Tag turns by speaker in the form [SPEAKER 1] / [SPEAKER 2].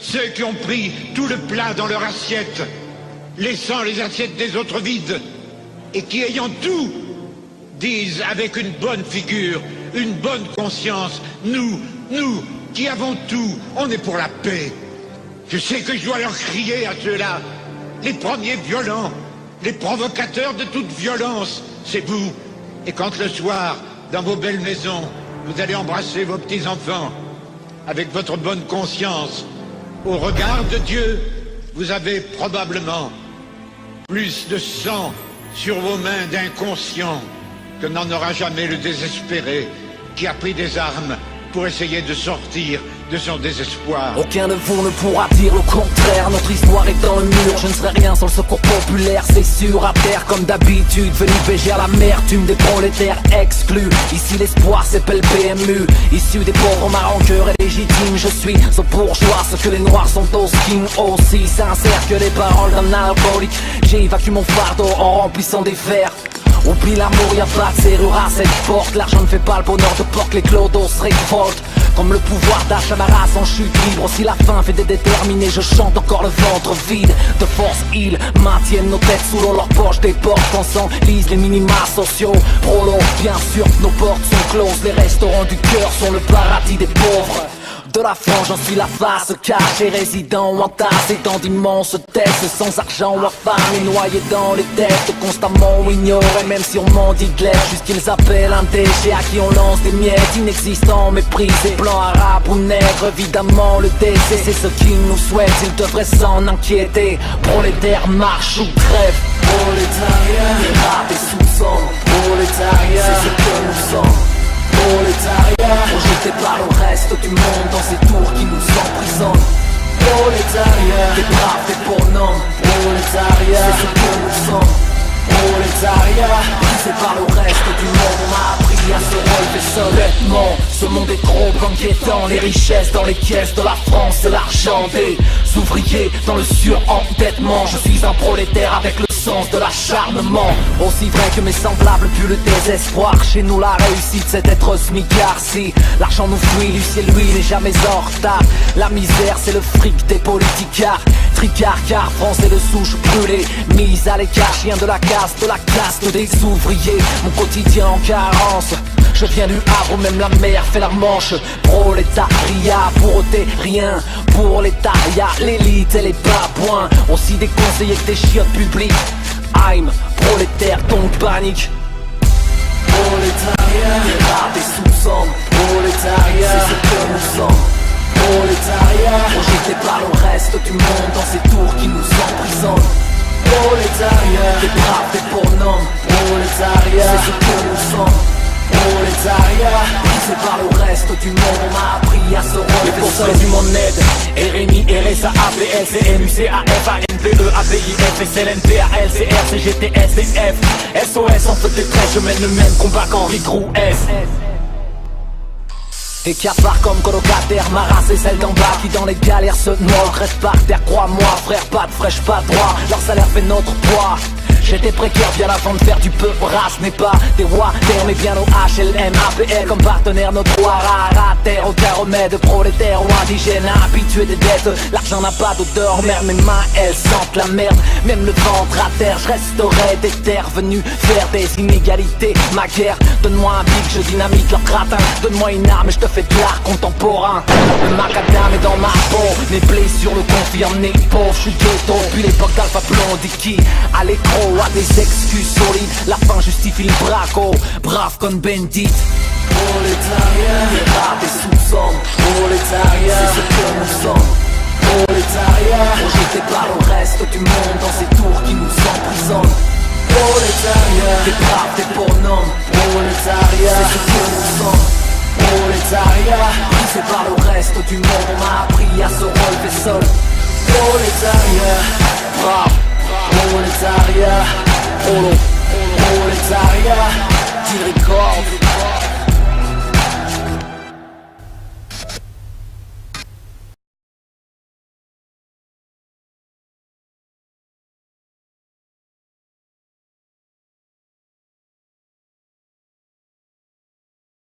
[SPEAKER 1] Ceux qui ont pris tout le plat dans leur assiette, laissant les assiettes des autres vides, et qui, ayant tout, disent avec une bonne figure, une bonne conscience, nous, qui avons tout, on est pour la paix. Je sais que je dois leur crier à ceux-là, les premiers violents, les provocateurs de toute violence, c'est vous. Et quand le soir, dans vos belles maisons, vous allez embrasser vos petits-enfants, avec votre bonne conscience, au regard de Dieu, vous avez probablement plus de sang sur vos mains d'inconscients que n'en aura jamais le désespéré qui a pris des armes pour essayer de sortir de son désespoir.
[SPEAKER 2] Aucun de vous ne pourra dire le contraire. Notre histoire est dans le mur. Je ne serai rien sans le secours populaire, c'est sûr. À terre comme d'habitude, venu végère l'amertume des prolétaires exclus. Ici l'espoir s'appelle PMU. Issu des pauvres maroncœurs et légitimes, je suis ce bourgeois, ce que les noirs sont au skin. Aussi sincère que les paroles d'un alcoolique. J'évacue mon fardeau en remplissant des verres. Oublie l'amour, y'a pas de serrure à cette porte. L'argent ne fait pas le bonheur de porte, les clodos se révoltent. Comme le pouvoir d'achat, ma race en chute libre. Si la faim fait des déterminés, je chante encore le ventre vide. De force, ils maintiennent nos têtes sous l'eau, leurs poches des portes. On s'enlise les minima sociaux. Prolo, bien sûr, nos portes sont closes. Les restaurants du cœur sont le paradis des pauvres. De la France, j'en suis la face cachée, résident ou entassé dans d'immenses tests, sans argent ou affamé, noyé dans les têtes, constamment ignoré, même si on m'en dit de l'air, jusqu'ils appellent un déchet à qui on lance des miettes, inexistants, méprisés, blanc, arabe ou nègre, évidemment le décès, c'est ce qu'ils nous souhaitent, ils devraient s'en inquiéter, prolétaires, marche ou crève, prolétariat, les rats et sous-sommes, prolétariat, c'est ce que nous sommes. Prolétariat, rejeté par le reste du monde dans ces tours qui nous emprisonnent. Prolétariat, des braves, des bonhommes. Prolétariat, c'est ce que nous sommes. Prolétariat, brisé par le reste du monde, on m'a appris à se relever seul. Bêtement, ce monde est trop inquiétant. Les richesses dans les caisses de la France, c'est l'argent des ouvriers dans le surendettement. Je suis un prolétaire avec le sens de l'acharnement. Aussi vrai que mes semblables puent le désespoir. Chez nous la réussite c'est être smicard. Si l'argent nous fuit, Lucien lui n'est jamais en retard. La misère c'est le fric des politicards. Tricard car France est de souche brûlée. Mise à l'écart, chien de la caste des ouvriers. Mon quotidien en carence. Je viens du Havre, même la mer fait la manche. Prolétariat, pauvreté, rien pour l'État, l'élite et les babouins. Aussi des conseillers que des chiottes publiques. I'm prolétaire, donc panique. Prolétariat, les rats des sous-sommes. Prolétariat, c'est ce que nous sommes. Prolétariat, rejeté par le reste du monde dans ces tours qui nous emprisonnent. Prolétariat, des braves, des bonhommes. Prolétariat, c'est ce que nous sommes. Prolétariat, brisé par le reste du monde, on m'a appris à se relever. Pour ça du monde aide, RMI, RSA, APL, CNU, CAF, ANPE, ABIF, SLNP, ALCR, CGT, SDF, SOS en feu de détresse, je mène le même combat qu'Henri Grouès. Et cafard comme colocataire, ma race est celle d'en bas qui dans les galères se noie. Reste par terre, crois-moi, frère, pas de fraîche, pas droit. Leur salaire fait notre poids. J'étais précaire bien avant de faire du peu. Race n'est pas des rois, terre mais bien au HLM, APL comme partenaire notoire. À terre, aucun remède, prolétaire ou indigène, habitué des dettes. L'argent n'a pas d'odeur, merde, mes mains elles sentent la merde. Même le ventre à terre, je resterai des terres venues faire des inégalités. Ma guerre, donne-moi un bic, je dynamite leur gratin. Donne-moi une arme et je te fais de l'art contemporain. Le macadam est dans ma peau, mes blessures le confirment, né pauvre, je suis ghetto. Puis l'époque d'Alpha Blondy qui, à l'écro, a des excuses solides, la fin justifie le braco, brave comme Bendit. Prolétariat, les rats des sous-sommes. Prolétariat, c'est ce que nous sommes. Prolétariat, rejeté par le reste du monde dans ces tours qui nous emprisonnent. Prolétariat, des braves, des bonhommes. Prolétariat, c'est ce que nous sommes. Prolétariat, brisé par le reste du monde, on m'a appris à se relever seul. Prolétariat, brave. Prolétariat, prolétariat, Deal Record.